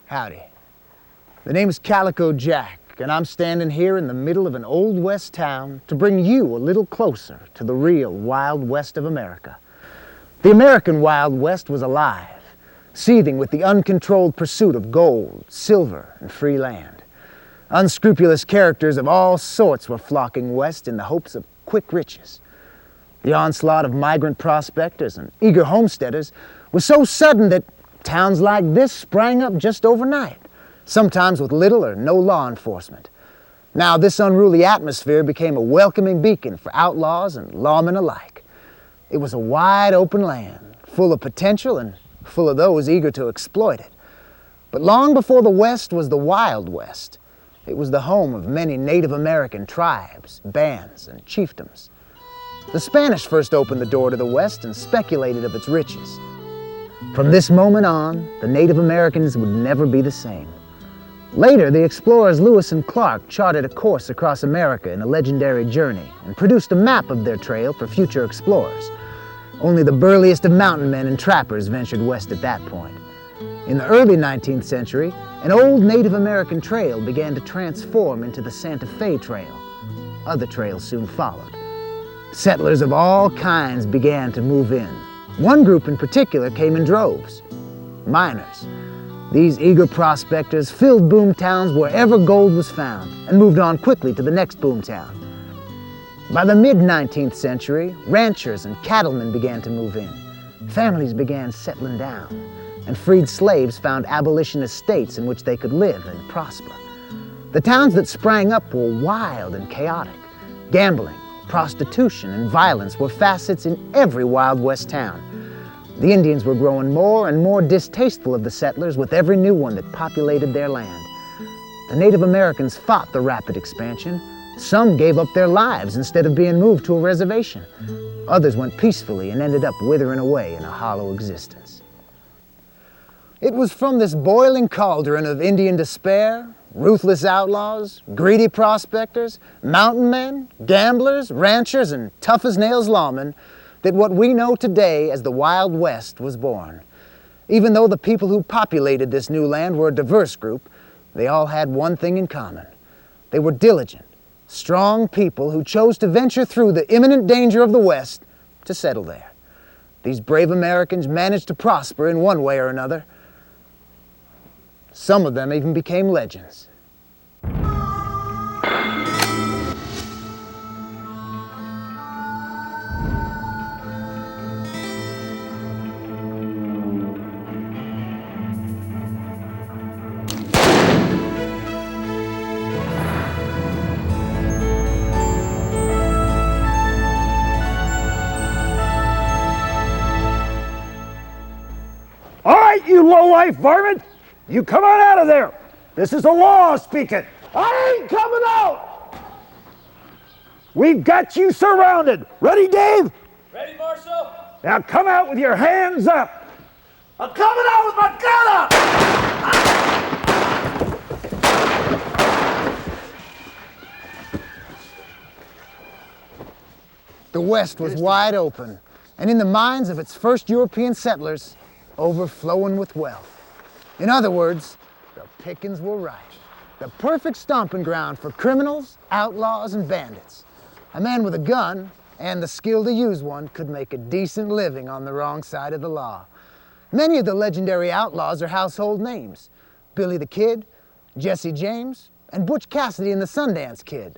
Howdy. The name is Calico Jack, and I'm standing here in the middle of an old west town to bring you a little closer to the real Wild West of America. The American Wild West was alive, seething with the uncontrolled pursuit of gold, silver, and free land. Unscrupulous characters of all sorts were flocking west in the hopes of quick riches. The onslaught of migrant prospectors and eager homesteaders was so sudden that towns like this sprang up just overnight, sometimes with little or no law enforcement. Now this unruly atmosphere became a welcoming beacon for outlaws and lawmen alike. It was a wide open land, full of potential and full of those eager to exploit it. But long before the West was the Wild West, it was the home of many Native American tribes, bands, and chiefdoms. The Spanish first opened the door to the West and speculated of its riches. From this moment on, the Native Americans would never be the same. Later, the explorers Lewis and Clark charted a course across America in a legendary journey and produced a map of their trail for future explorers. Only the burliest of mountain men and trappers ventured west at that point. In the early 19th century, an old Native American trail began to transform into the Santa Fe Trail. Other trails soon followed. Settlers of all kinds began to move in. One group in particular came in droves: miners. These eager prospectors filled boom towns wherever gold was found and moved on quickly to the next boom town. By the mid-19th century, ranchers and cattlemen began to move in. Families began settling down, and freed slaves found abolitionist states in which they could live and prosper. The towns that sprang up were wild and chaotic. Gambling, prostitution, and violence were facets in every Wild West town. The Indians were growing more and more distasteful of the settlers with every new one that populated their land. The Native Americans fought the rapid expansion. Some gave up their lives instead of being moved to a reservation. Others went peacefully and ended up withering away in a hollow existence. It was from this boiling cauldron of Indian despair, ruthless outlaws, greedy prospectors, mountain men, gamblers, ranchers, and tough-as-nails lawmen that what we know today as the Wild West was born. Even though the people who populated this new land were a diverse group, they all had one thing in common. They were diligent, strong people who chose to venture through the imminent danger of the West to settle there. These brave Americans managed to prosper in one way or another. Some of them even became legends. All right, you low-life varmint! You come on out of there! This is the law speaking! I ain't coming out! We've got you surrounded! Ready, Dave? Ready, Marshal? Now come out with your hands up! I'm coming out with my gun up! The West was wide open, and in the minds of its first European settlers, overflowing with wealth. In other words, the pickings were ripe. The perfect stomping ground for criminals, outlaws, and bandits. A man with a gun and the skill to use one could make a decent living on the wrong side of the law. Many of the legendary outlaws are household names: Billy the Kid, Jesse James, and Butch Cassidy and the Sundance Kid.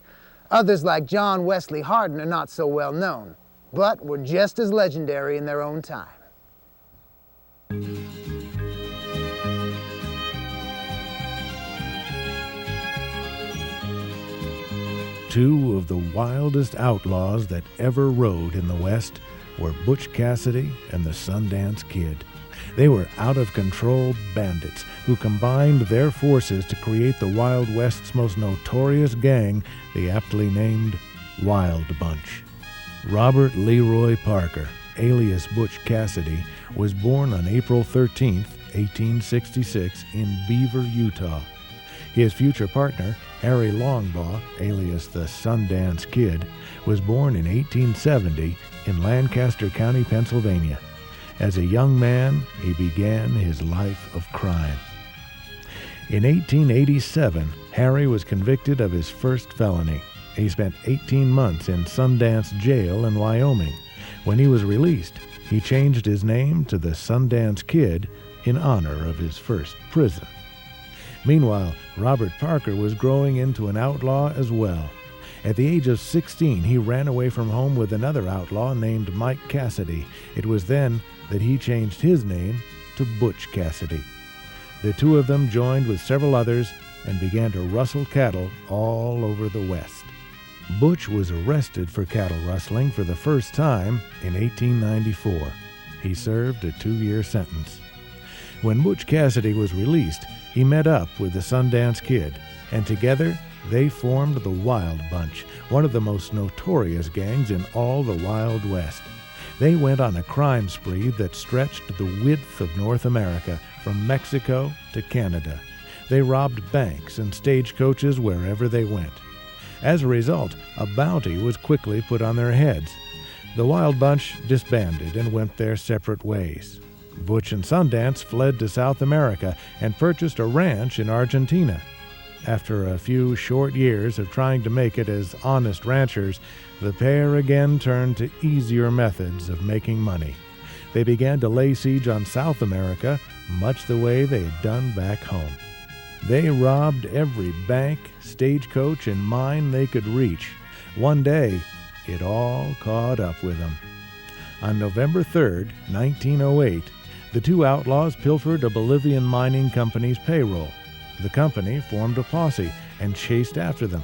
Others like John Wesley Hardin are not so well known, but were just as legendary in their own time. Two of the wildest outlaws that ever rode in the West were Butch Cassidy and the Sundance Kid. They were out-of-control bandits who combined their forces to create the Wild West's most notorious gang, the aptly named Wild Bunch. Robert Leroy Parker, alias Butch Cassidy, was born on April 13, 1866, in Beaver, Utah. His future partner, Harry Longbaugh, alias the Sundance Kid, was born in 1870 in Lancaster County, Pennsylvania. As a young man, he began his life of crime. In 1887, Harry was convicted of his first felony. He spent 18 months in Sundance Jail in Wyoming. When he was released, he changed his name to the Sundance Kid in honor of his first prison. Meanwhile, Robert Parker was growing into an outlaw as well. At the age of 16, he ran away from home with another outlaw named Mike Cassidy. It was then that he changed his name to Butch Cassidy. The two of them joined with several others and began to rustle cattle all over the West. Butch was arrested for cattle rustling for the first time in 1894. He served a 2-year sentence. When Butch Cassidy was released, he met up with the Sundance Kid, and together they formed the Wild Bunch, one of the most notorious gangs in all the Wild West. They went on a crime spree that stretched the width of North America, from Mexico to Canada. They robbed banks and stagecoaches wherever they went. As a result, a bounty was quickly put on their heads. The Wild Bunch disbanded and went their separate ways. Butch and Sundance fled to South America and purchased a ranch in Argentina. After a few short years of trying to make it as honest ranchers, the pair again turned to easier methods of making money. They began to lay siege on South America, much the way they had done back home. They robbed every bank, stagecoach, and mine they could reach. One day, it all caught up with them. On November 3rd, 1908, the two outlaws pilfered a Bolivian mining company's payroll. The company formed a posse and chased after them.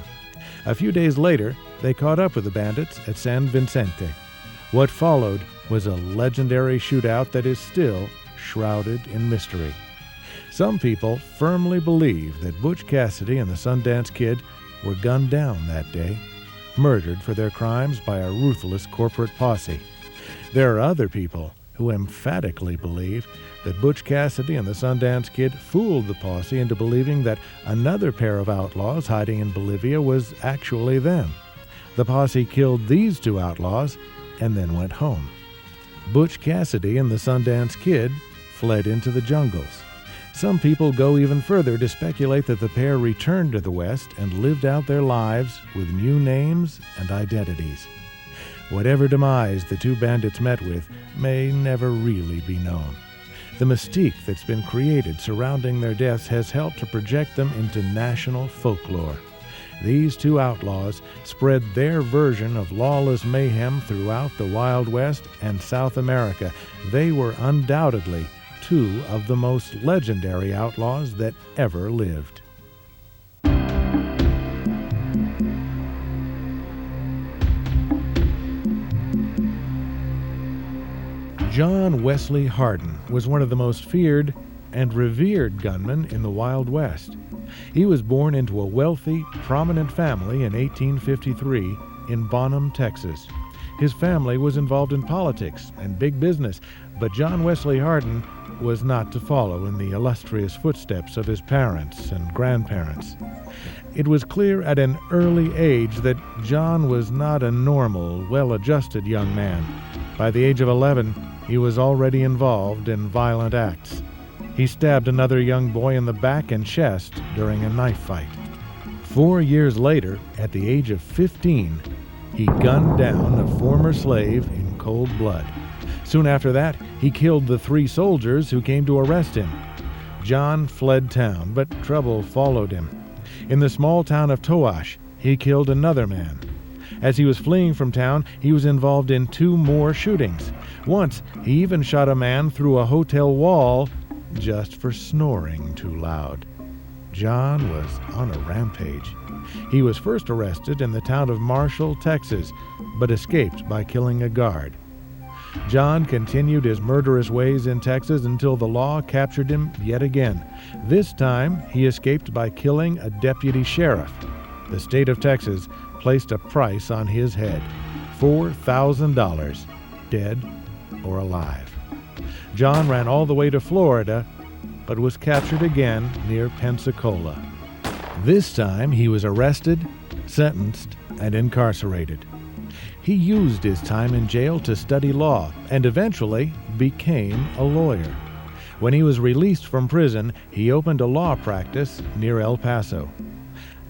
A few days later, they caught up with the bandits at San Vicente. What followed was a legendary shootout that is still shrouded in mystery. Some people firmly believe that Butch Cassidy and the Sundance Kid were gunned down that day, murdered for their crimes by a ruthless corporate posse. There are other people who emphatically believe that Butch Cassidy and the Sundance Kid fooled the posse into believing that another pair of outlaws hiding in Bolivia was actually them. The posse killed these two outlaws and then went home. Butch Cassidy and the Sundance Kid fled into the jungles. Some people go even further to speculate that the pair returned to the West and lived out their lives with new names and identities. Whatever demise the two bandits met with may never really be known. The mystique that's been created surrounding their deaths has helped to project them into national folklore. These two outlaws spread their version of lawless mayhem throughout the Wild West and South America. They were undoubtedly two of the most legendary outlaws that ever lived. John Wesley Hardin was one of the most feared and revered gunmen in the Wild West. He was born into a wealthy, prominent family in 1853 in Bonham, Texas. His family was involved in politics and big business, but John Wesley Hardin was not to follow in the illustrious footsteps of his parents and grandparents. It was clear at an early age that John was not a normal, well-adjusted young man. By the age of 11, he was already involved in violent acts. He stabbed another young boy in the back and chest during a knife fight. 4 years later, at the age of 15, he gunned down a former slave in cold blood. Soon after that, he killed the 3 soldiers who came to arrest him. John fled town, but trouble followed him. In the small town of Toash, he killed another man. As he was fleeing from town, he was involved in 2 more shootings. Once, he even shot a man through a hotel wall just for snoring too loud. John was on a rampage. He was first arrested in the town of Marshall, Texas, but escaped by killing a guard. John continued his murderous ways in Texas until the law captured him yet again. This time, he escaped by killing a deputy sheriff. The state of Texas placed a price on his head, $4,000, dead or alive. John ran all the way to Florida, but was captured again near Pensacola. This time, he was arrested, sentenced, and incarcerated. He used his time in jail to study law and eventually became a lawyer. When he was released from prison, he opened a law practice near El Paso.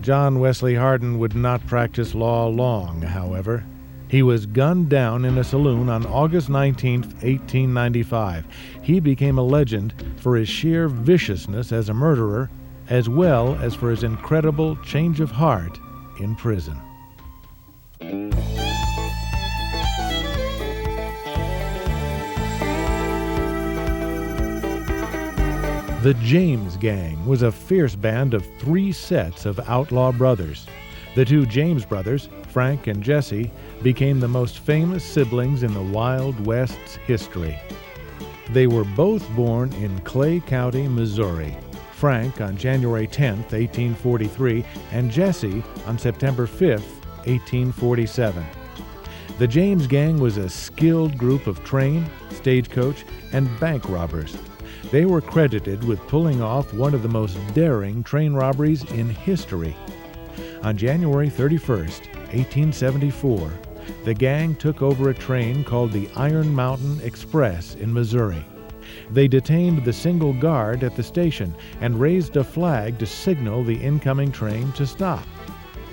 John Wesley Hardin would not practice law long, however. He was gunned down in a saloon on August 19, 1895. He became a legend for his sheer viciousness as a murderer, as well as for his incredible change of heart in prison. The James Gang was a fierce band of 3 sets of outlaw brothers. The 2 James brothers, Frank and Jesse, became the most famous siblings in the Wild West's history. They were both born in Clay County, Missouri. Frank on January 10, 1843, and Jesse on September 5, 1847. The James Gang was a skilled group of train, stagecoach, and bank robbers. They were credited with pulling off one of the most daring train robberies in history. On January 31, 1874, the gang took over a train called the Iron Mountain Express in Missouri. They detained the single guard at the station and raised a flag to signal the incoming train to stop.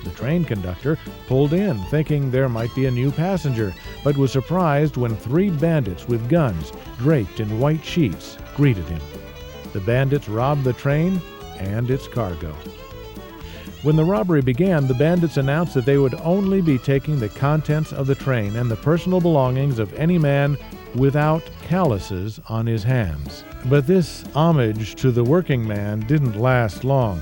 The train conductor pulled in, thinking there might be a new passenger, but was surprised when 3 bandits with guns, draped in white sheets, greeted him. The bandits robbed the train and its cargo. When the robbery began, the bandits announced that they would only be taking the contents of the train and the personal belongings of any man without calluses on his hands. But this homage to the working man didn't last long.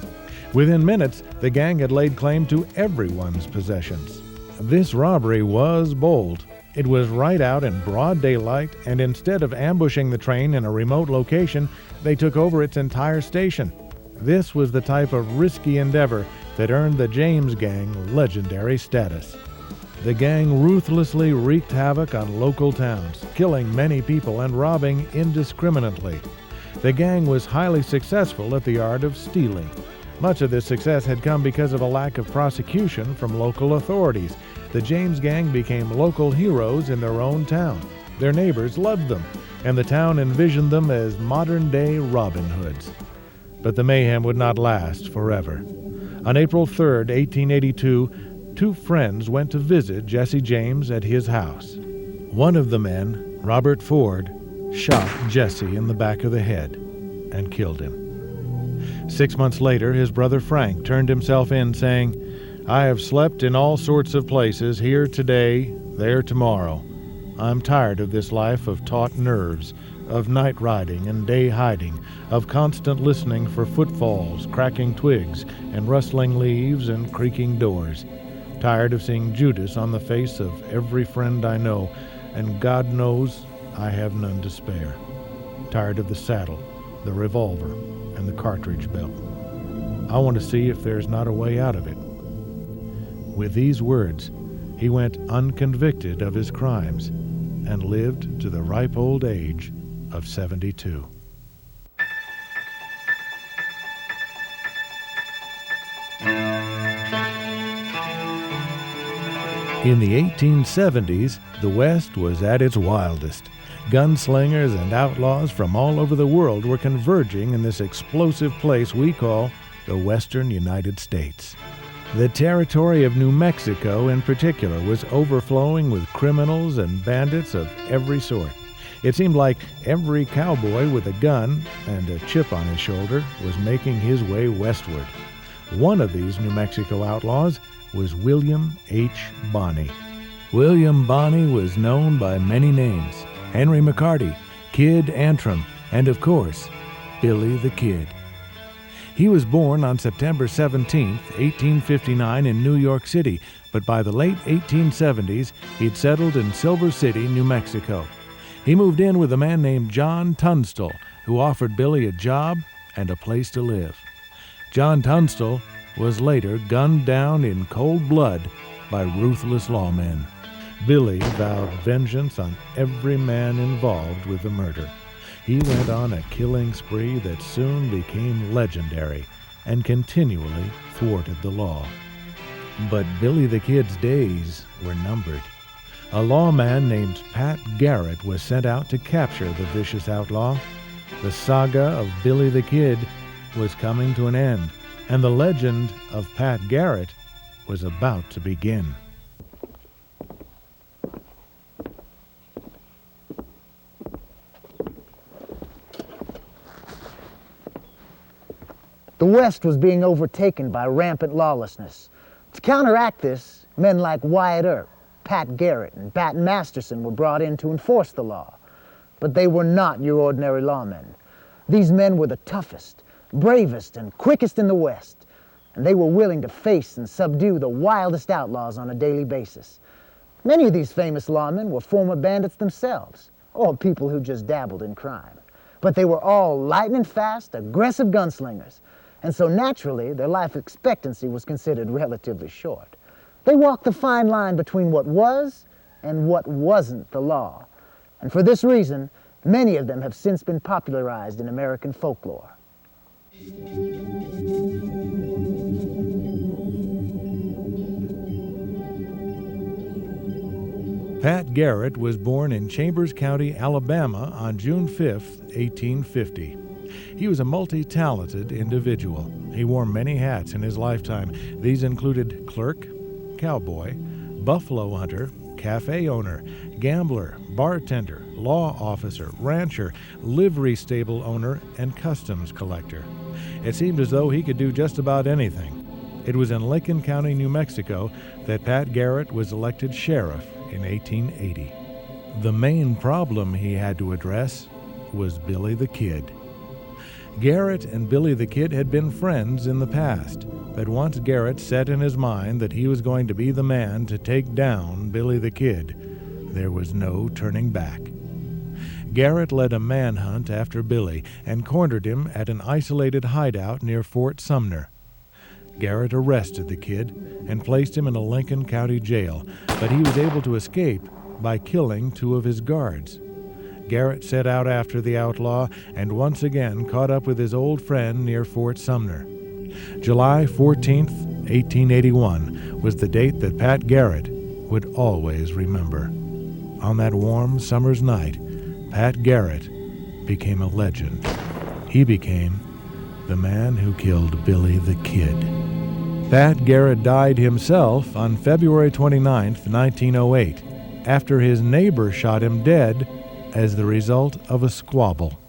Within minutes, the gang had laid claim to everyone's possessions. This robbery was bold. It was right out in broad daylight, and instead of ambushing the train in a remote location, they took over its entire station. This was the type of risky endeavor that earned the James Gang legendary status. The gang ruthlessly wreaked havoc on local towns, killing many people and robbing indiscriminately. The gang was highly successful at the art of stealing. Much of this success had come because of a lack of prosecution from local authorities. The James Gang became local heroes in their own town. Their neighbors loved them, and the town envisioned them as modern-day Robin Hoods. But the mayhem would not last forever. On April 3, 1882, 2 friends went to visit Jesse James at his house. One of the men, Robert Ford, shot Jesse in the back of the head and killed him. 6 months later, his brother Frank turned himself in, saying, "I have slept in all sorts of places, here today, there tomorrow. I'm tired of this life of taut nerves, of night riding and day hiding, of constant listening for footfalls, cracking twigs, and rustling leaves and creaking doors. Tired of seeing Judas on the face of every friend I know, and God knows I have none to spare. Tired of the saddle, the revolver, and the cartridge belt. I want to see if there's not a way out of it." With these words, he went unconvicted of his crimes and lived to the ripe old age of 72. In the 1870s, the West was at its wildest. Gunslingers and outlaws from all over the world were converging in this explosive place we call the Western United States. The territory of New Mexico in particular was overflowing with criminals and bandits of every sort. It seemed like every cowboy with a gun and a chip on his shoulder was making his way westward. One of these New Mexico outlaws was William H. Bonney. William Bonney was known by many names: Henry McCarty, Kid Antrim, and of course, Billy the Kid. He was born on September 17, 1859 in New York City, but by the late 1870s, he'd settled in Silver City, New Mexico. He moved in with a man named John Tunstall, who offered Billy a job and a place to live. John Tunstall was later gunned down in cold blood by ruthless lawmen. Billy vowed vengeance on every man involved with the murder. He went on a killing spree that soon became legendary and continually thwarted the law. But Billy the Kid's days were numbered. A lawman named Pat Garrett was sent out to capture the vicious outlaw. The saga of Billy the Kid was coming to an end, and the legend of Pat Garrett was about to begin. The West was being overtaken by rampant lawlessness. To counteract this, men like Wyatt Earp, Pat Garrett, and Bat Masterson were brought in to enforce the law. But they were not your ordinary lawmen. These men were the toughest, bravest, and quickest in the West, and they were willing to face and subdue the wildest outlaws on a daily basis. Many of these famous lawmen were former bandits themselves, or people who just dabbled in crime. But they were all lightning fast, aggressive gunslingers, and so naturally their life expectancy was considered relatively short. They walked the fine line between what was and what wasn't the law. And for this reason, many of them have since been popularized in American folklore. Pat Garrett was born in Chambers County, Alabama on June 5, 1850. He was a multi-talented individual. He wore many hats in his lifetime. These included clerk, cowboy, buffalo hunter, cafe owner, gambler, bartender, law officer, rancher, livery stable owner, and customs collector. It seemed as though he could do just about anything. It was in Lincoln County, New Mexico, that Pat Garrett was elected sheriff in 1880. The main problem he had to address was Billy the Kid. Garrett and Billy the Kid had been friends in the past, but once Garrett set in his mind that he was going to be the man to take down Billy the Kid, there was no turning back. Garrett led a manhunt after Billy and cornered him at an isolated hideout near Fort Sumner. Garrett arrested the Kid and placed him in a Lincoln County jail, but he was able to escape by killing 2 of his guards. Garrett set out after the outlaw and once again caught up with his old friend near Fort Sumner. July 14, 1881 was the date that Pat Garrett would always remember. On that warm summer's night, Pat Garrett became a legend. He became the man who killed Billy the Kid. Pat Garrett died himself on February 29, 1908, after his neighbor shot him dead as the result of a squabble.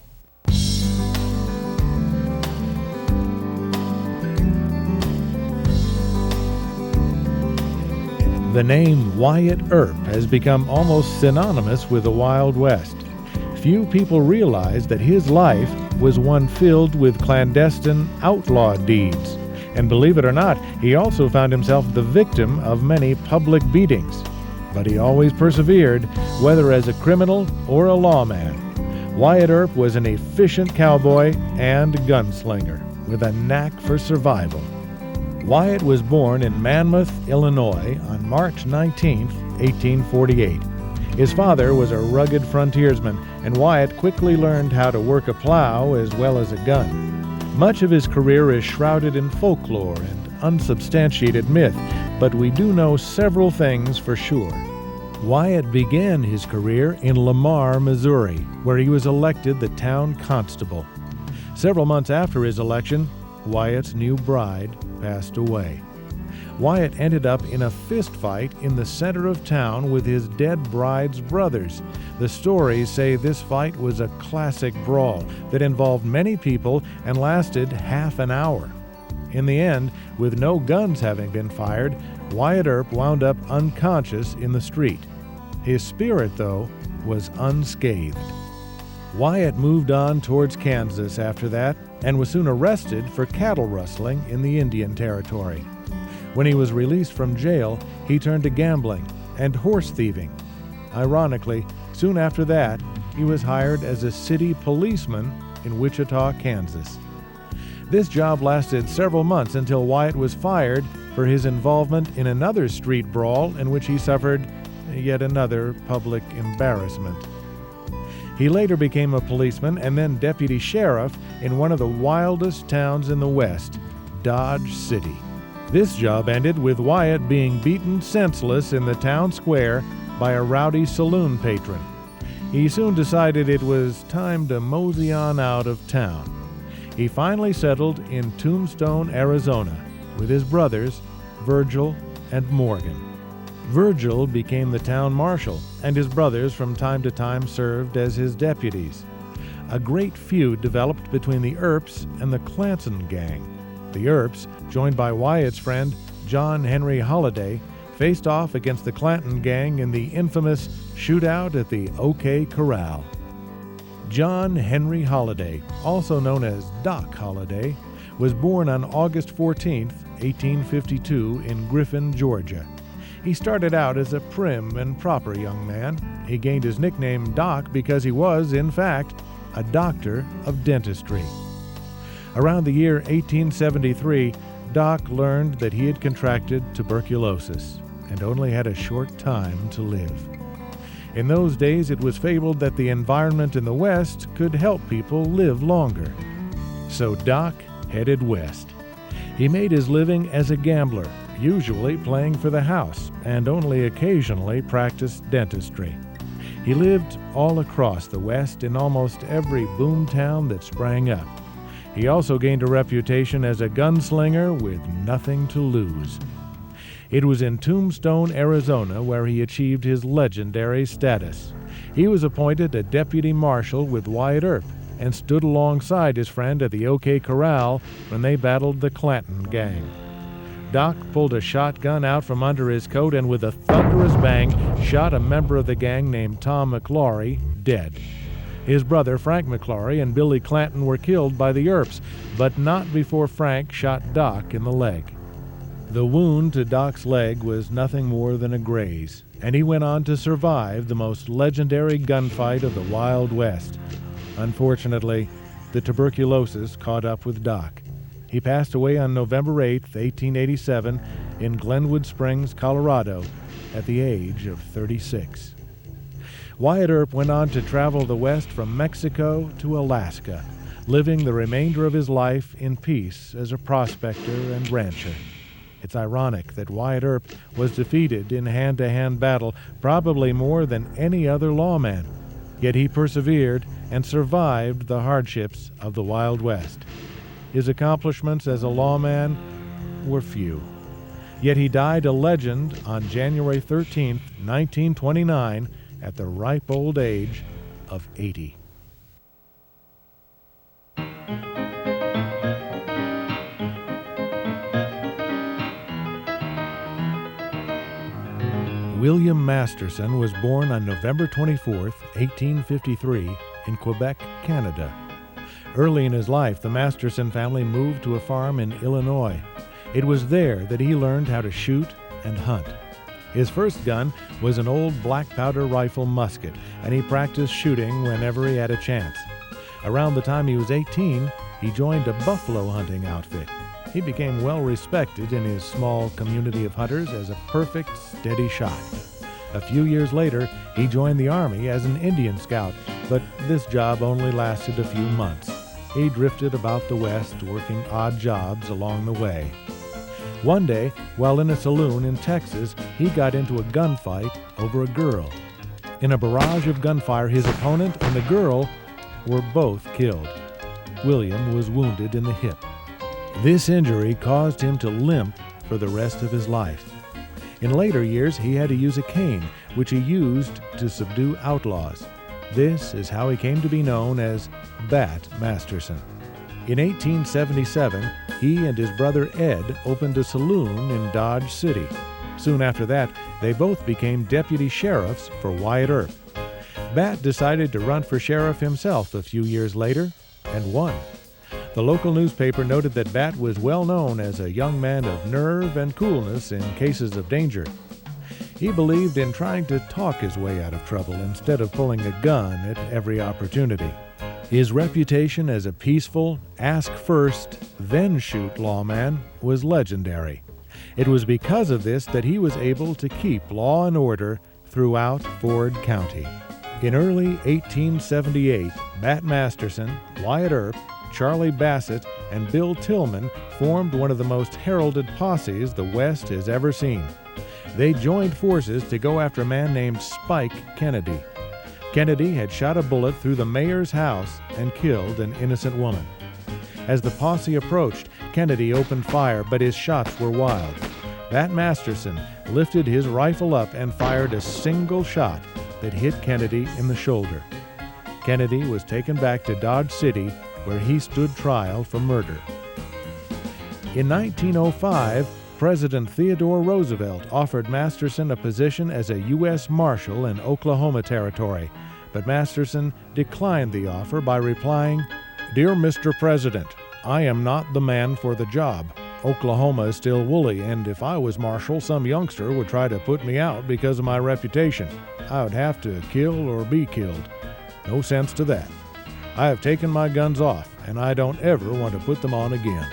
The name Wyatt Earp has become almost synonymous with the Wild West. Few people realize that his life was one filled with clandestine outlaw deeds. And believe it or not, he also found himself the victim of many public beatings. But he always persevered, whether as a criminal or a lawman. Wyatt Earp was an efficient cowboy and gunslinger with a knack for survival. Wyatt was born in Monmouth, Illinois on March 19, 1848. His father was a rugged frontiersman, and Wyatt quickly learned how to work a plow as well as a gun. Much of his career is shrouded in folklore and unsubstantiated myth, but we do know several things for sure. Wyatt began his career in Lamar, Missouri, where he was elected the town constable. Several months after his election, Wyatt's new bride passed away. Wyatt ended up in a fistfight in the center of town with his dead bride's brothers. The stories say this fight was a classic brawl that involved many people and lasted half an hour. In the end, with no guns having been fired, Wyatt Earp wound up unconscious in the street. His spirit, though, was unscathed. Wyatt moved on towards Kansas after that and was soon arrested for cattle rustling in the Indian Territory. When he was released from jail, he turned to gambling and horse thieving. Ironically, soon after that, he was hired as a city policeman in Wichita, Kansas. This job lasted several months until Wyatt was fired for his involvement in another street brawl in which he suffered yet another public embarrassment. He later became a policeman and then deputy sheriff in one of the wildest towns in the West, Dodge City. This job ended with Wyatt being beaten senseless in the town square by a rowdy saloon patron. He soon decided it was time to mosey on out of town. He finally settled in Tombstone, Arizona, with his brothers, Virgil and Morgan. Virgil became the town marshal, and his brothers from time to time served as his deputies. A great feud developed between the Earps and the Clanton gang. The Earps, joined by Wyatt's friend John Henry Holliday, faced off against the Clanton gang in the infamous shootout at the OK Corral. John Henry Holliday, also known as Doc Holliday, was born on August 14, 1852 in Griffin, Georgia. He started out as a prim and proper young man. He gained his nickname Doc because he was, in fact, a doctor of dentistry. Around the year 1873, Doc learned that he had contracted tuberculosis and only had a short time to live. In those days, it was fabled that the environment in the West could help people live longer. So Doc headed west. He made his living as a gambler, usually playing for the house, and only occasionally practiced dentistry. He lived all across the West in almost every boom town that sprang up. He also gained a reputation as a gunslinger with nothing to lose. It was in Tombstone, Arizona, where he achieved his legendary status. He was appointed a deputy marshal with Wyatt Earp and stood alongside his friend at the OK Corral when they battled the Clanton gang. Doc pulled a shotgun out from under his coat and with a thunderous bang shot a member of the gang named Tom McClory dead. His brother Frank McClory and Billy Clanton were killed by the Earps, but not before Frank shot Doc in the leg. The wound to Doc's leg was nothing more than a graze, and he went on to survive the most legendary gunfight of the Wild West. Unfortunately, the tuberculosis caught up with Doc. He passed away on November 8, 1887, in Glenwood Springs, Colorado, at the age of 36. Wyatt Earp went on to travel the West from Mexico to Alaska, living the remainder of his life in peace as a prospector and rancher. It's ironic that Wyatt Earp was defeated in hand-to-hand battle probably more than any other lawman, yet he persevered and survived the hardships of the Wild West. His accomplishments as a lawman were few, yet he died a legend on January 13, 1929, at the ripe old age of 80. William Masterson was born on November 24, 1853, in Quebec, Canada. Early in his life, the Masterson family moved to a farm in Illinois. It was there that he learned how to shoot and hunt. His first gun was an old black powder rifle musket, and he practiced shooting whenever he had a chance. Around the time he was 18, he joined a buffalo hunting outfit. He became well respected in his small community of hunters as a perfect, steady shot. A few years later, he joined the Army as an Indian scout, but this job only lasted a few months. He drifted about the West, working odd jobs along the way. One day, while in a saloon in Texas, he got into a gunfight over a girl. In a barrage of gunfire, his opponent and the girl were both killed. William was wounded in the hip. This injury caused him to limp for the rest of his life. In later years, he had to use a cane, which he used to subdue outlaws. This is how he came to be known as Bat Masterson. In 1877, he and his brother Ed opened a saloon in Dodge City. Soon after that, they both became deputy sheriffs for Wyatt Earp. Bat decided to run for sheriff himself a few years later and won. The local newspaper noted that Bat was well known as a young man of nerve and coolness in cases of danger. He believed in trying to talk his way out of trouble instead of pulling a gun at every opportunity. His reputation as a peaceful, ask-first, then-shoot lawman was legendary. It was because of this that he was able to keep law and order throughout Ford County. In early 1878, Bat Masterson, Wyatt Earp, Charlie Bassett, and Bill Tillman formed one of the most heralded posses the West has ever seen. They joined forces to go after a man named Spike Kennedy. Kennedy had shot a bullet through the mayor's house and killed an innocent woman. As the posse approached, Kennedy opened fire, but his shots were wild. Bat Masterson lifted his rifle up and fired a single shot that hit Kennedy in the shoulder. Kennedy was taken back to Dodge City, where he stood trial for murder. In 1905, President Theodore Roosevelt offered Masterson a position as a U.S. Marshal in Oklahoma Territory, but Masterson declined the offer by replying, "Dear Mr. President, I am not the man for the job. Oklahoma is still woolly, and if I was Marshal, some youngster would try to put me out because of my reputation. I would have to kill or be killed. No sense to that. I have taken my guns off, and I don't ever want to put them on again."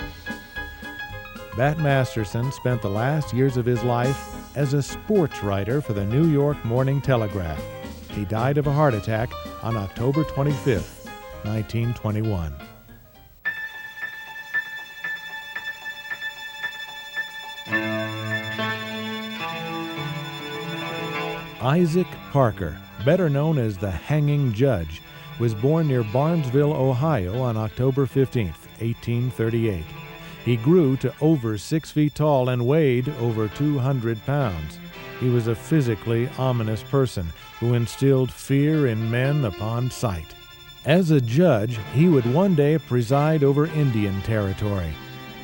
Bat Masterson spent the last years of his life as a sports writer for the New York Morning Telegraph. He died of a heart attack on October 25, 1921. Isaac Parker, better known as the Hanging Judge, was born near Barnesville, Ohio on October 15, 1838. He grew to over 6 feet tall and weighed over 200 pounds. He was a physically ominous person who instilled fear in men upon sight. As a judge, he would one day preside over Indian Territory.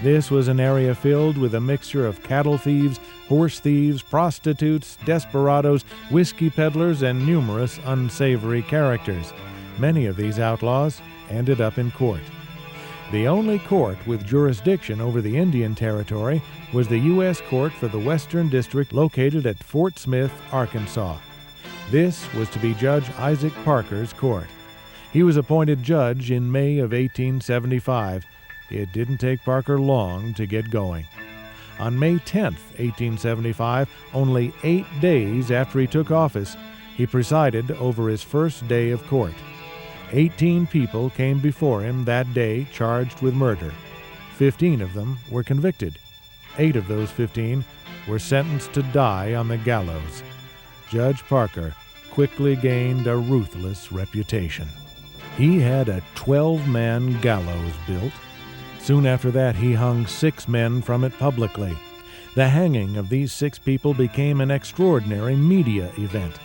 This was an area filled with a mixture of cattle thieves, horse thieves, prostitutes, desperados, whiskey peddlers, and numerous unsavory characters. Many of these outlaws ended up in court. The only court with jurisdiction over the Indian Territory was the U.S. Court for the Western District located at Fort Smith, Arkansas. This was to be Judge Isaac Parker's court. He was appointed judge in May of 1875. It didn't take Parker long to get going. On May 10, 1875, only 8 days after he took office, he presided over his first day of court. 18 people came before him that day charged with murder. 15 of them were convicted. 8 of those 15 were sentenced to die on the gallows. Judge Parker quickly gained a ruthless reputation. He had a 12-man gallows built. Soon after that, he hung 6 men from it publicly. The hanging of these 6 people became an extraordinary media event.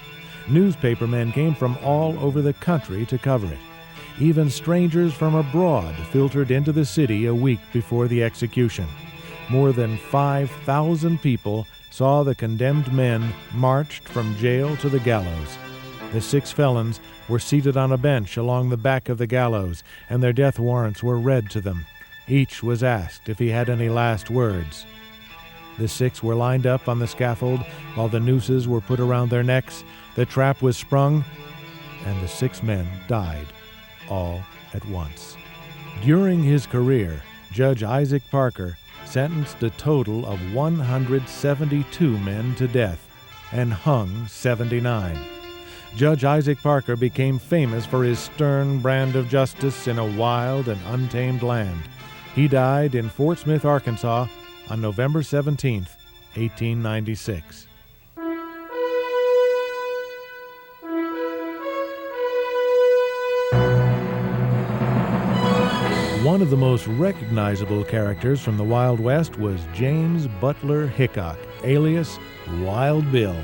Newspapermen came from all over the country to cover it. Even strangers from abroad filtered into the city a week before the execution. More than 5,000 people saw the condemned men marched from jail to the gallows. The 6 felons were seated on a bench along the back of the gallows, and their death warrants were read to them. Each was asked if he had any last words. The 6 were lined up on the scaffold while the nooses were put around their necks. The trap was sprung, and the 6 men died, all at once. During his career, Judge Isaac Parker sentenced a total of 172 men to death and hung 79. Judge Isaac Parker became famous for his stern brand of justice in a wild and untamed land. He died in Fort Smith, Arkansas, on November 17, 1896. One of the most recognizable characters from the Wild West was James Butler Hickok, alias Wild Bill.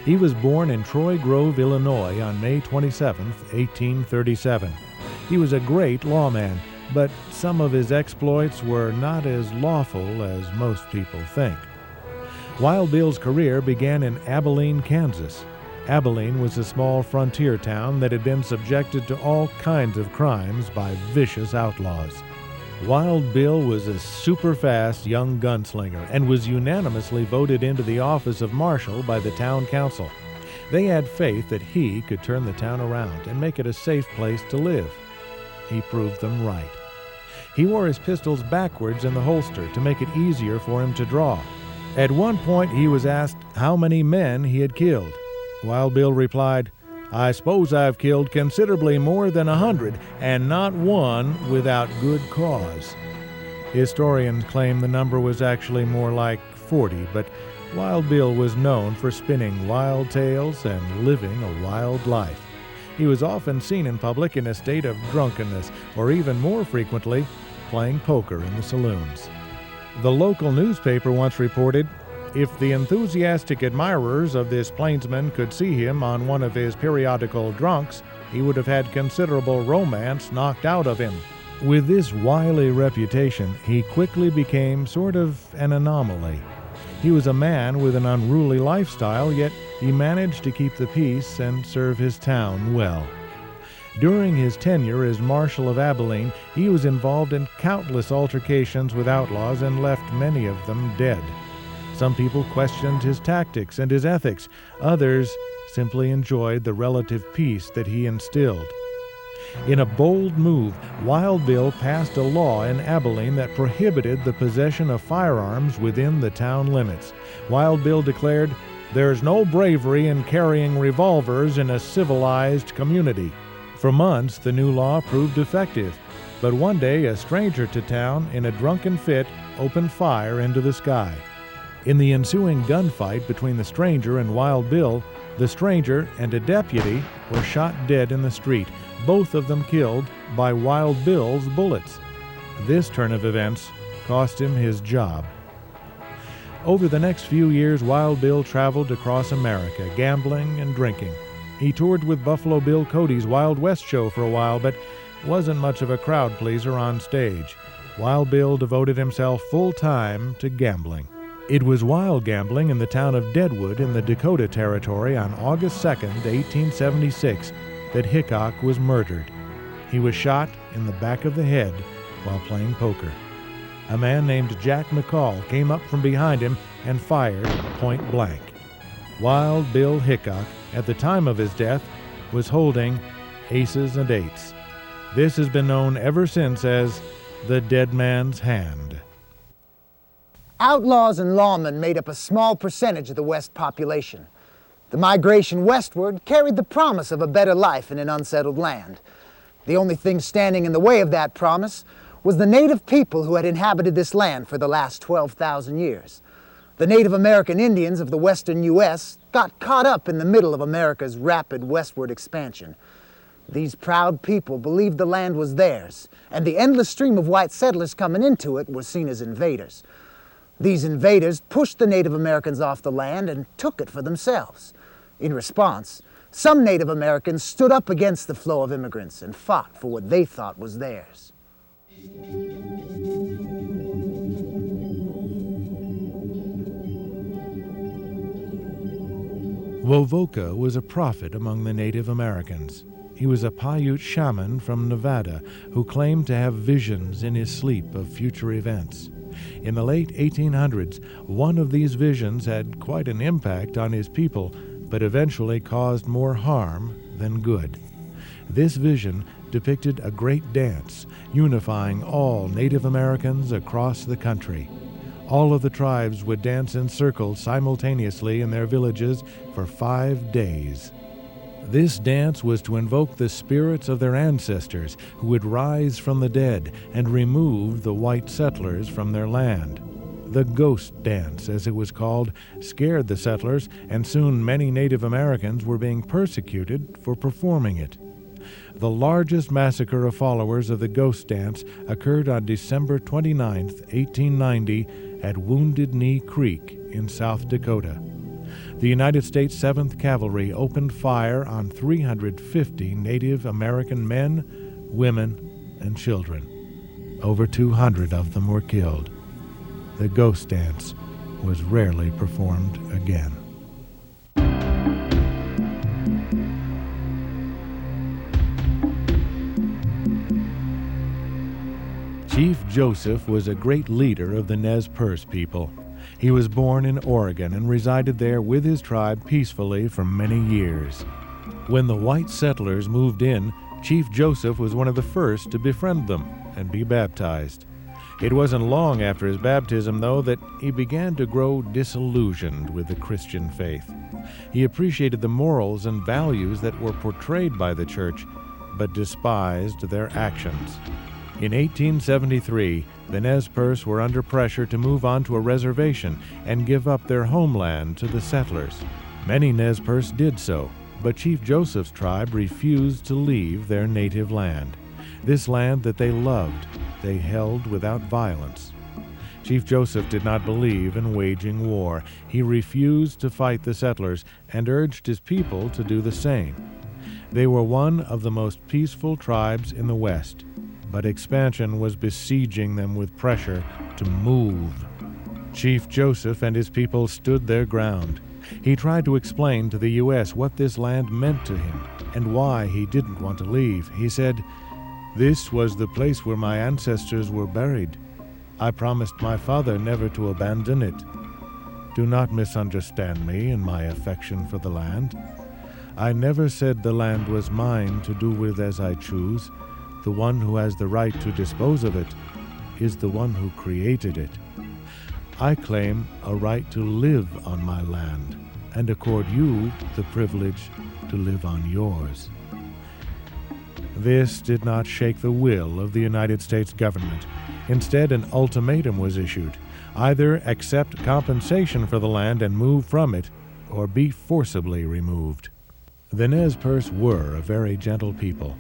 He was born in Troy Grove, Illinois on May 27, 1837. He was a great lawman, but some of his exploits were not as lawful as most people think. Wild Bill's career began in Abilene, Kansas. Abilene was a small frontier town that had been subjected to all kinds of crimes by vicious outlaws. Wild Bill was a super-fast young gunslinger and was unanimously voted into the office of marshal by the town council. They had faith that he could turn the town around and make it a safe place to live. He proved them right. He wore his pistols backwards in the holster to make it easier for him to draw. At one point, he was asked how many men he had killed. Wild Bill replied, "I suppose I've killed considerably more than 100, and not one without good cause." Historians claim the number was actually more like 40, but Wild Bill was known for spinning wild tales and living a wild life. He was often seen in public in a state of drunkenness, or even more frequently, playing poker in the saloons. The local newspaper once reported, "If the enthusiastic admirers of this plainsman could see him on one of his periodical drunks, he would have had considerable romance knocked out of him." With this wily reputation, he quickly became sort of an anomaly. He was a man with an unruly lifestyle, yet he managed to keep the peace and serve his town well. During his tenure as Marshal of Abilene, he was involved in countless altercations with outlaws and left many of them dead. Some people questioned his tactics and his ethics. Others simply enjoyed the relative peace that he instilled. In a bold move, Wild Bill passed a law in Abilene that prohibited the possession of firearms within the town limits. Wild Bill declared, "There's no bravery in carrying revolvers in a civilized community." For months, the new law proved effective, but one day a stranger to town, in a drunken fit, opened fire into the sky. In the ensuing gunfight between the stranger and Wild Bill, the stranger and a deputy were shot dead in the street, both of them killed by Wild Bill's bullets. This turn of events cost him his job. Over the next few years, Wild Bill traveled across America, gambling and drinking. He toured with Buffalo Bill Cody's Wild West show for a while, but wasn't much of a crowd pleaser on stage. Wild Bill devoted himself full-time to gambling. It was while gambling in the town of Deadwood in the Dakota Territory on August 2nd, 1876, that Hickok was murdered. He was shot in the back of the head while playing poker. A man named Jack McCall came up from behind him and fired point blank. Wild Bill Hickok, at the time of his death, was holding aces and eights. This has been known ever since as the dead man's hand. Outlaws and lawmen made up a small percentage of the West population. The migration westward carried the promise of a better life in an unsettled land. The only thing standing in the way of that promise was the native people who had inhabited this land for the last 12,000 years. The Native American Indians of the western U.S. got caught up in the middle of America's rapid westward expansion. These proud people believed the land was theirs, and the endless stream of white settlers coming into it was seen as invaders. These invaders pushed the Native Americans off the land and took it for themselves. In response, some Native Americans stood up against the flow of immigrants and fought for what they thought was theirs. Wovoka was a prophet among the Native Americans. He was a Paiute shaman from Nevada who claimed to have visions in his sleep of future events. In the late 1800s, one of these visions had quite an impact on his people, but eventually caused more harm than good. This vision depicted a great dance, unifying all Native Americans across the country. All of the tribes would dance in circles simultaneously in their villages for 5 days. This dance was to invoke the spirits of their ancestors who would rise from the dead and remove the white settlers from their land. The ghost dance, as it was called, scared the settlers, and soon many Native Americans were being persecuted for performing it. The largest massacre of followers of the ghost dance occurred on December 29, 1890, at Wounded Knee Creek in South Dakota. The United States 7th Cavalry opened fire on 350 Native American men, women, and children. Over 200 of them were killed. The ghost dance was rarely performed again. Chief Joseph was a great leader of the Nez Perce people. He was born in Oregon and resided there with his tribe peacefully for many years. When the white settlers moved in, Chief Joseph was one of the first to befriend them and be baptized. It wasn't long after his baptism, though, that he began to grow disillusioned with the Christian faith. He appreciated the morals and values that were portrayed by the church, but despised their actions. In 1873, the Nez Perce were under pressure to move on to a reservation and give up their homeland to the settlers. Many Nez Perce did so, But Chief Joseph's tribe refused to leave their native land. This land that they loved, they held without violence. Chief Joseph did not believe in waging war. He refused to fight the settlers and urged his people to do the same. They were one of the most peaceful tribes in the West, but expansion was besieging them with pressure to move. Chief Joseph and his people stood their ground. He tried to explain to the U.S. what this land meant to him and why he didn't want to leave. He said, "This was the place where my ancestors were buried. I promised my father never to abandon it. Do not misunderstand me in my affection for the land. I never said the land was mine to do with as I choose. The one who has the right to dispose of it is the one who created it. I claim a right to live on my land and accord you the privilege to live on yours." This did not shake the will of the United States government. Instead, an ultimatum was issued: either accept compensation for the land and move from it, or be forcibly removed. The Nez Perce were a very gentle people,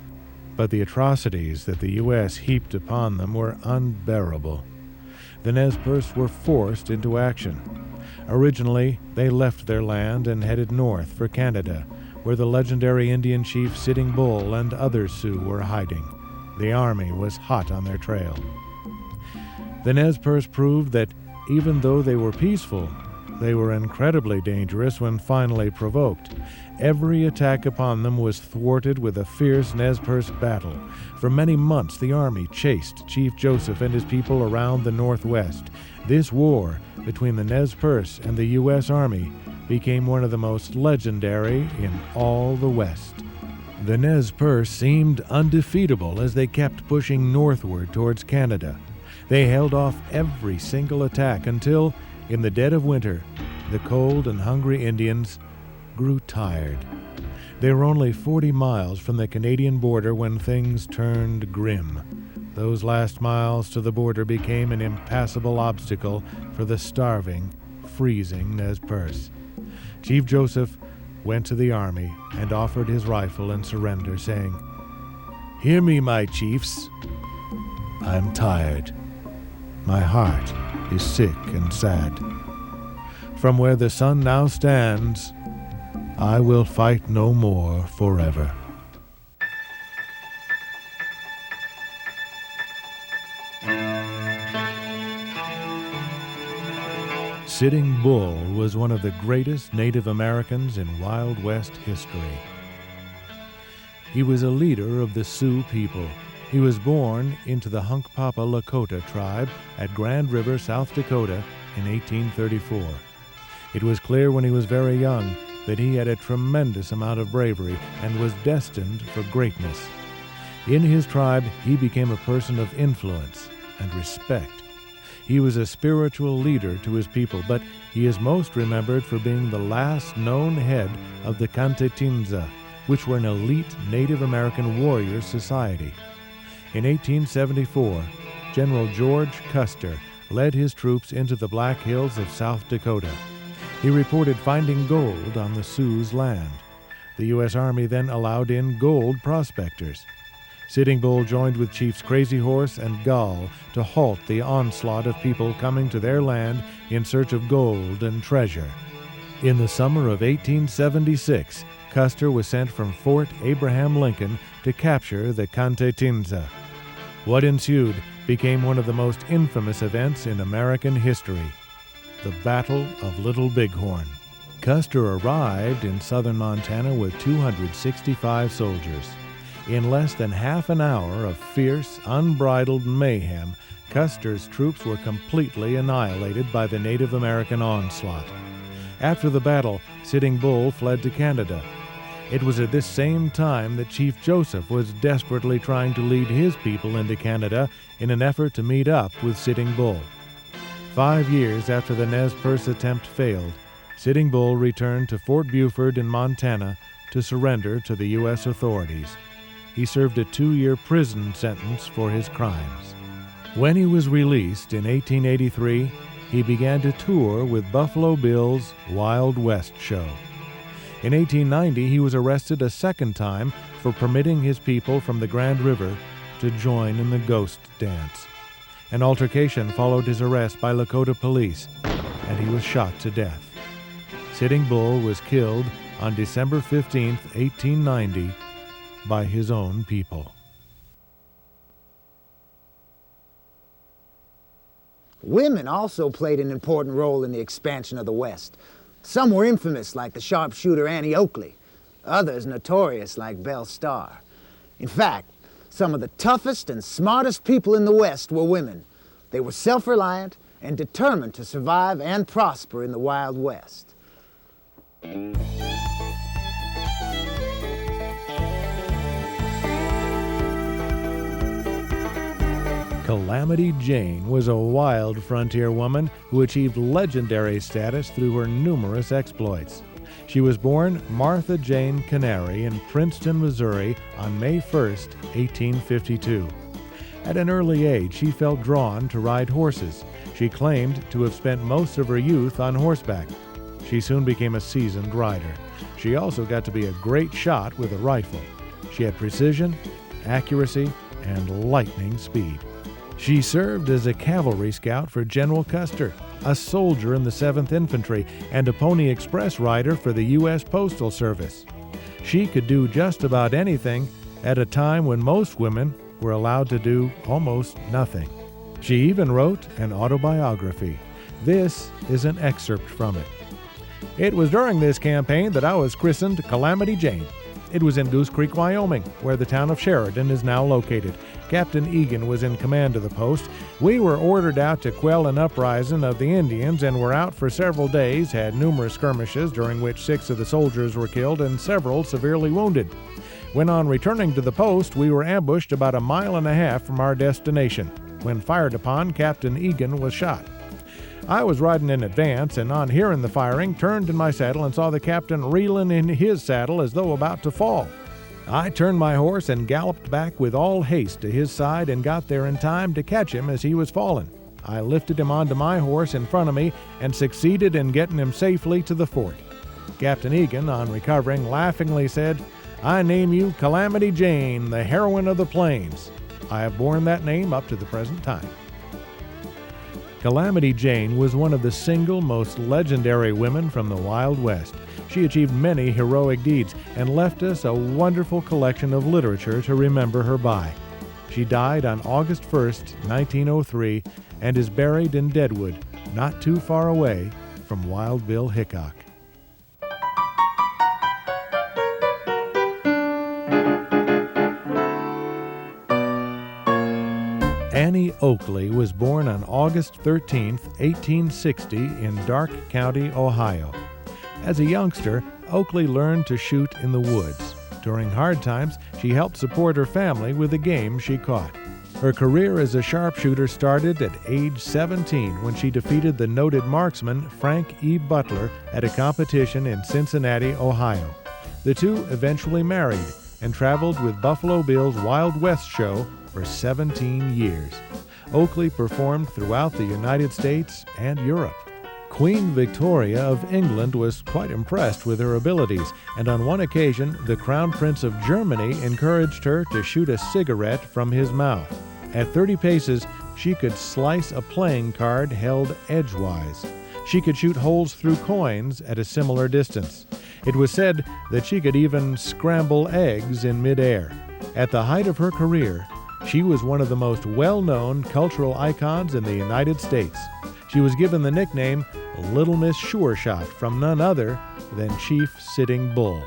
but the atrocities that the U.S. heaped upon them were unbearable. The Nez Perce were forced into action. Originally, they left their land and headed north for Canada, where the legendary Indian chief Sitting Bull and other Sioux were hiding. The army was hot on their trail. The Nez Perce proved that even though they were peaceful, they were incredibly dangerous when finally provoked. Every attack upon them was thwarted with a fierce Nez Perce battle. For many months, the army chased Chief Joseph and his people around the Northwest. This war between the Nez Perce and the U.S. Army became one of the most legendary in all the West. The Nez Perce seemed undefeatable as they kept pushing northward towards Canada. They held off every single attack until, in the dead of winter, the cold and hungry Indians grew tired. They were only 40 miles from the Canadian border when things turned grim. Those last miles to the border became an impassable obstacle for the starving, freezing Nez Perce. Chief Joseph went to the army and offered his rifle in surrender, saying, "Hear me, my chiefs. I'm tired. My heart is sick and sad. From where the sun now stands, I will fight no more forever." Sitting Bull was one of the greatest Native Americans in Wild West history. He was a leader of the Sioux people. He was born into the Hunkpapa Lakota tribe at Grand River, South Dakota in 1834. It was clear when he was very young that he had a tremendous amount of bravery and was destined for greatness. In his tribe, he became a person of influence and respect. He was a spiritual leader to his people, but he is most remembered for being the last known head of the Kantetinza, which were an elite Native American warrior society. In 1874, General George Custer led his troops into the Black Hills of South Dakota. He reported finding gold on the Sioux's land. The U.S. Army then allowed in gold prospectors. Sitting Bull joined with Chiefs Crazy Horse and Gull to halt the onslaught of people coming to their land in search of gold and treasure. In the summer of 1876, Custer was sent from Fort Abraham Lincoln to capture the Kantetinza. What ensued became one of the most infamous events in American history, the Battle of Little Bighorn. Custer arrived in southern Montana with 265 soldiers. In less than half an hour of fierce, unbridled mayhem, Custer's troops were completely annihilated by the Native American onslaught. After the battle, Sitting Bull fled to Canada. It was at this same time that Chief Joseph was desperately trying to lead his people into Canada in an effort to meet up with Sitting Bull. 5 years after the Nez Perce attempt failed, Sitting Bull returned to Fort Buford in Montana to surrender to the U.S. authorities. He served a 2-year prison sentence for his crimes. When he was released in 1883, he began to tour with Buffalo Bill's Wild West show. In 1890, he was arrested a second time for permitting his people from the Grand River to join in the ghost dance. An altercation followed his arrest by Lakota police, and he was shot to death. Sitting Bull was killed on December 15, 1890, by his own people. Women also played an important role in the expansion of the West. Some were infamous, like the sharpshooter Annie Oakley. Others notorious, like Belle Starr. In fact, some of the toughest and smartest people in the West were women. They were self-reliant and determined to survive and prosper in the Wild West. Calamity Jane was a wild frontier woman who achieved legendary status through her numerous exploits. She was born Martha Jane Canary in Princeton, Missouri on May 1, 1852. At an early age, she felt drawn to ride horses. She claimed to have spent most of her youth on horseback. She soon became a seasoned rider. She also got to be a great shot with a rifle. She had precision, accuracy, and lightning speed. She served as a cavalry scout for General Custer, a soldier in the 7th Infantry, and a Pony Express rider for the U.S. Postal Service. She could do just about anything at a time when most women were allowed to do almost nothing. She even wrote an autobiography. This is an excerpt from it. It was during this campaign that I was christened Calamity Jane. It was in Goose Creek, Wyoming, where the town of Sheridan is now located. Captain Egan was in command of the post. We were ordered out to quell an uprising of the Indians and were out for several days, had numerous skirmishes during which 6 of the soldiers were killed and several severely wounded. When on returning to the post, we were ambushed about 1.5 miles from our destination. When fired upon, Captain Egan was shot. I was riding in advance, and on hearing the firing, turned in my saddle and saw the captain reeling in his saddle as though about to fall. I turned my horse and galloped back with all haste to his side and got there in time to catch him as he was falling. I lifted him onto my horse in front of me and succeeded in getting him safely to the fort. Captain Egan, on recovering, laughingly said, "I name you Calamity Jane, the heroine of the plains." I have borne that name up to the present time. Calamity Jane was one of the single most legendary women from the Wild West. She achieved many heroic deeds and left us a wonderful collection of literature to remember her by. She died on August 1st, 1903, and is buried in Deadwood, not too far away from Wild Bill Hickok. Annie Oakley was born on August 13, 1860, in Darke County, Ohio. As a youngster, Oakley learned to shoot in the woods. During hard times, she helped support her family with the game she caught. Her career as a sharpshooter started at age 17 when she defeated the noted marksman Frank E. Butler at a competition in Cincinnati, Ohio. The two eventually married and traveled with Buffalo Bill's Wild West show for 17 years. Oakley performed throughout the United States and Europe. Queen Victoria of England was quite impressed with her abilities, and on one occasion, the Crown Prince of Germany encouraged her to shoot a cigarette from his mouth. At 30 paces, she could slice a playing card held edgewise. She could shoot holes through coins at a similar distance. It was said that she could even scramble eggs in midair. At the height of her career, she was one of the most well-known cultural icons in the United States. She was given the nickname Little Miss Sure Shot from none other than Chief Sitting Bull.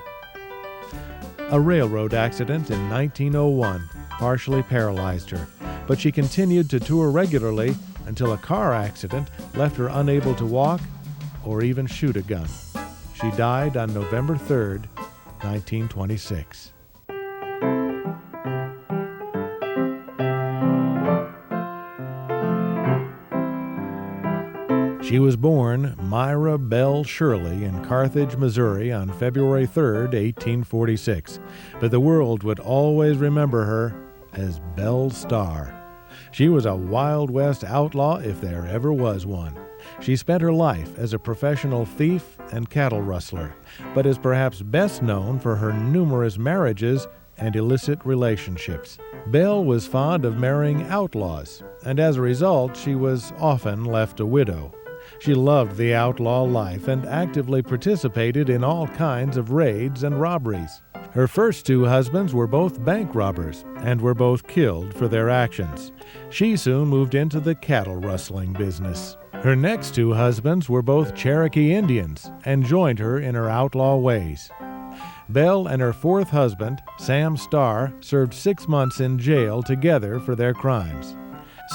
A railroad accident in 1901 partially paralyzed her, but she continued to tour regularly until a car accident left her unable to walk or even shoot a gun. She died on November 3rd, 1926. She was born Myra Belle Shirley in Carthage, Missouri on February 3, 1846, but the world would always remember her as Belle Starr. She was a Wild West outlaw if there ever was one. She spent her life as a professional thief and cattle rustler, but is perhaps best known for her numerous marriages and illicit relationships. Belle was fond of marrying outlaws, and as a result, she was often left a widow. She loved the outlaw life and actively participated in all kinds of raids and robberies. Her first two husbands were both bank robbers and were both killed for their actions. She soon moved into the cattle rustling business. Her next two husbands were both Cherokee Indians and joined her in her outlaw ways. Belle and her fourth husband, Sam Starr, served 6 months in jail together for their crimes.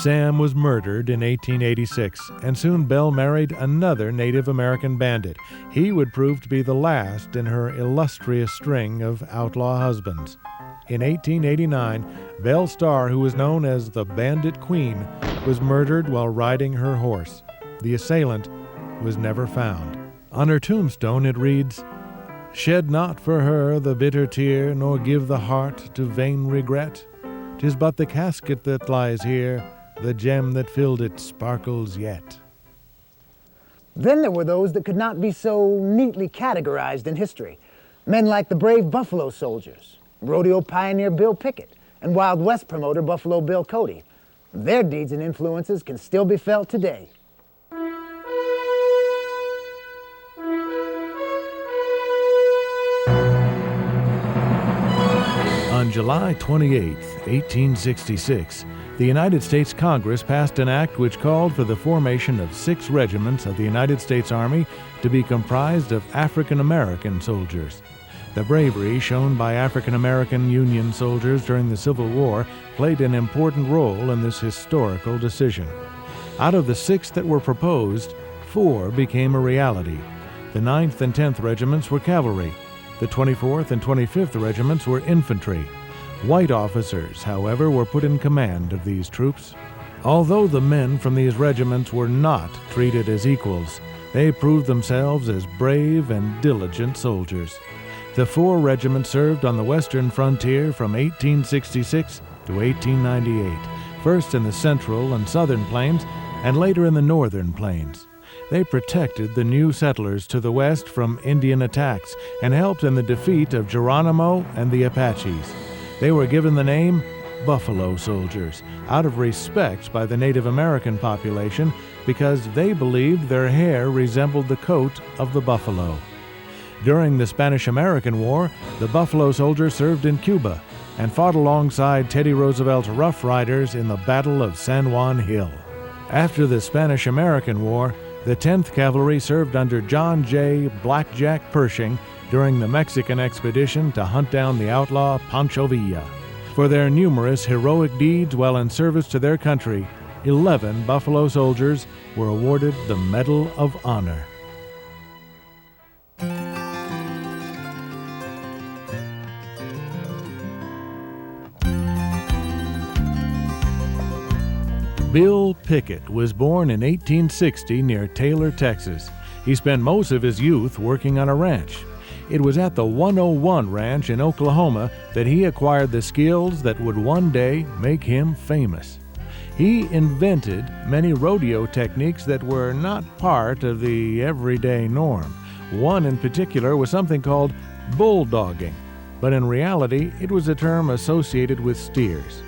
Sam was murdered in 1886, and soon Belle married another Native American bandit. He would prove to be the last in her illustrious string of outlaw husbands. In 1889, Belle Starr, who was known as the Bandit Queen, was murdered while riding her horse. The assailant was never found. On her tombstone it reads, "Shed not for her the bitter tear, nor give the heart to vain regret. 'Tis but the casket that lies here, the gem that filled it sparkles yet." Then there were those that could not be so neatly categorized in history. Men like the brave Buffalo Soldiers, rodeo pioneer Bill Pickett, and Wild West promoter Buffalo Bill Cody. Their deeds and influences can still be felt today. On July 28, 1866, the United States Congress passed an act which called for the formation of 6 regiments of the United States Army to be comprised of African American soldiers. The bravery shown by African American Union soldiers during the Civil War played an important role in this historical decision. Out of the 6 that were proposed, 4 became a reality. The 9th and 10th regiments were cavalry. The 24th and 25th regiments were infantry. White officers, however, were put in command of these troops. Although the men from these regiments were not treated as equals, they proved themselves as brave and diligent soldiers. The 4 regiments served on the western frontier from 1866 to 1898, first in the central and southern plains, and later in the northern plains. They protected the new settlers to the west from Indian attacks and helped in the defeat of Geronimo and the Apaches. They were given the name Buffalo Soldiers out of respect by the Native American population because they believed their hair resembled the coat of the buffalo. During the Spanish-American War, the Buffalo Soldiers served in Cuba and fought alongside Teddy Roosevelt's Rough Riders in the Battle of San Juan Hill. After the Spanish-American War, the 10th Cavalry served under John J. Blackjack Pershing during the Mexican expedition to hunt down the outlaw Pancho Villa. For their numerous heroic deeds while in service to their country, 11 Buffalo Soldiers were awarded the Medal of Honor. Bill Pickett was born in 1860 near Taylor, Texas. He spent most of his youth working on a ranch. It was at the 101 Ranch in Oklahoma that he acquired the skills that would one day make him famous. He invented many rodeo techniques that were not part of the everyday norm. One in particular was something called bulldogging, but in reality it was a term associated with steers.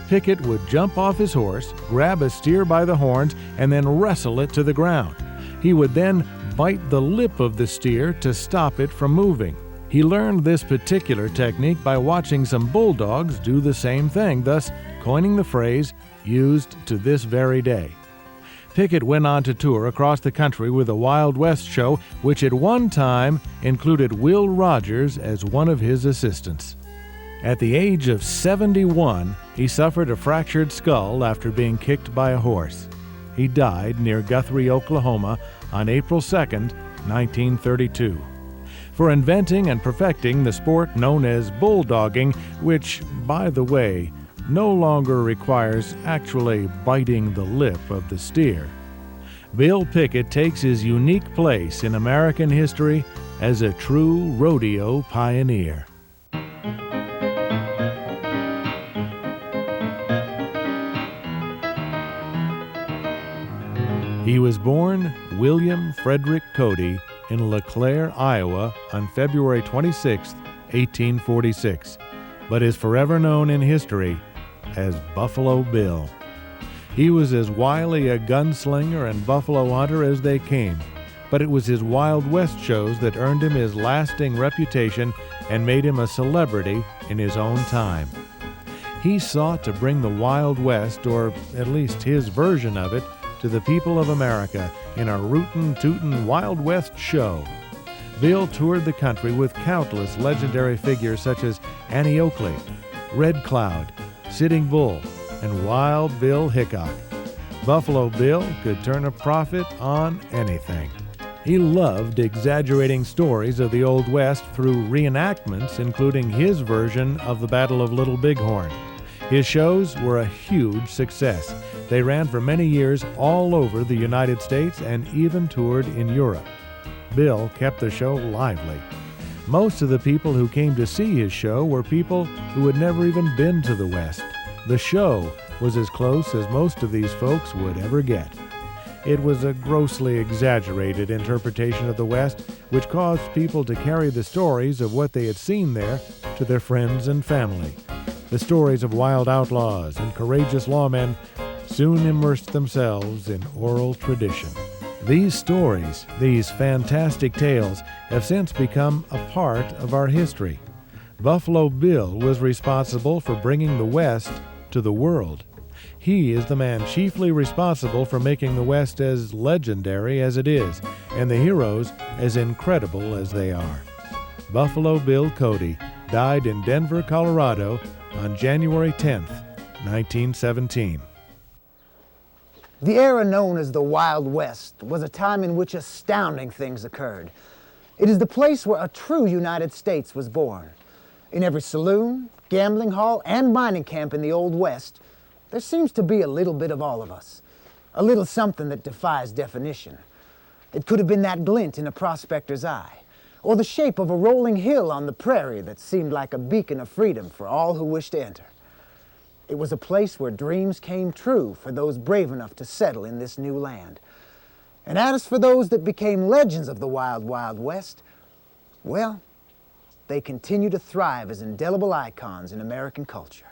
Pickett would jump off his horse, grab a steer by the horns, and then wrestle it to the ground. He would then bite the lip of the steer to stop it from moving. He learned this particular technique by watching some bulldogs do the same thing, thus coining the phrase used to this very day. Pickett went on to tour across the country with a Wild West show, which at one time included Will Rogers as one of his assistants. At the age of 71, he suffered a fractured skull after being kicked by a horse. He died near Guthrie, Oklahoma on April 2, 1932. For inventing and perfecting the sport known as bulldogging, which, by the way, no longer requires actually biting the lip of the steer. Bill Pickett takes his unique place in American history as a true rodeo pioneer. He was born William Frederick Cody in LeClaire, Iowa on February 26, 1846, but is forever known in history as Buffalo Bill. He was as wily a gunslinger and buffalo hunter as they came, but it was his Wild West shows that earned him his lasting reputation and made him a celebrity in his own time. He sought to bring the Wild West, or at least his version of it, to the people of America in a rootin' tootin' Wild West show. Bill toured the country with countless legendary figures such as Annie Oakley, Red Cloud, Sitting Bull, and Wild Bill Hickok. Buffalo Bill could turn a profit on anything. He loved exaggerating stories of the Old West through reenactments, including his version of the Battle of Little Bighorn. His shows were a huge success. They ran for many years all over the United States and even toured in Europe. Bill kept the show lively. Most of the people who came to see his show were people who had never even been to the West. The show was as close as most of these folks would ever get. It was a grossly exaggerated interpretation of the West, which caused people to carry the stories of what they had seen there to their friends and family. The stories of wild outlaws and courageous lawmen soon immersed themselves in oral tradition. These stories, these fantastic tales, have since become a part of our history. Buffalo Bill was responsible for bringing the West to the world. He is the man chiefly responsible for making the West as legendary as it is, and the heroes as incredible as they are. Buffalo Bill Cody died in Denver, Colorado on January 10th, 1917. The era known as the Wild West was a time in which astounding things occurred. It is the place where a true United States was born. In every saloon, gambling hall, and mining camp in the Old West, there seems to be a little bit of all of us. A little something that defies definition. It could have been that glint in a prospector's eye, or the shape of a rolling hill on the prairie that seemed like a beacon of freedom for all who wished to enter. It was a place where dreams came true for those brave enough to settle in this new land. And as for those that became legends of the Wild, Wild West, well, they continue to thrive as indelible icons in American culture.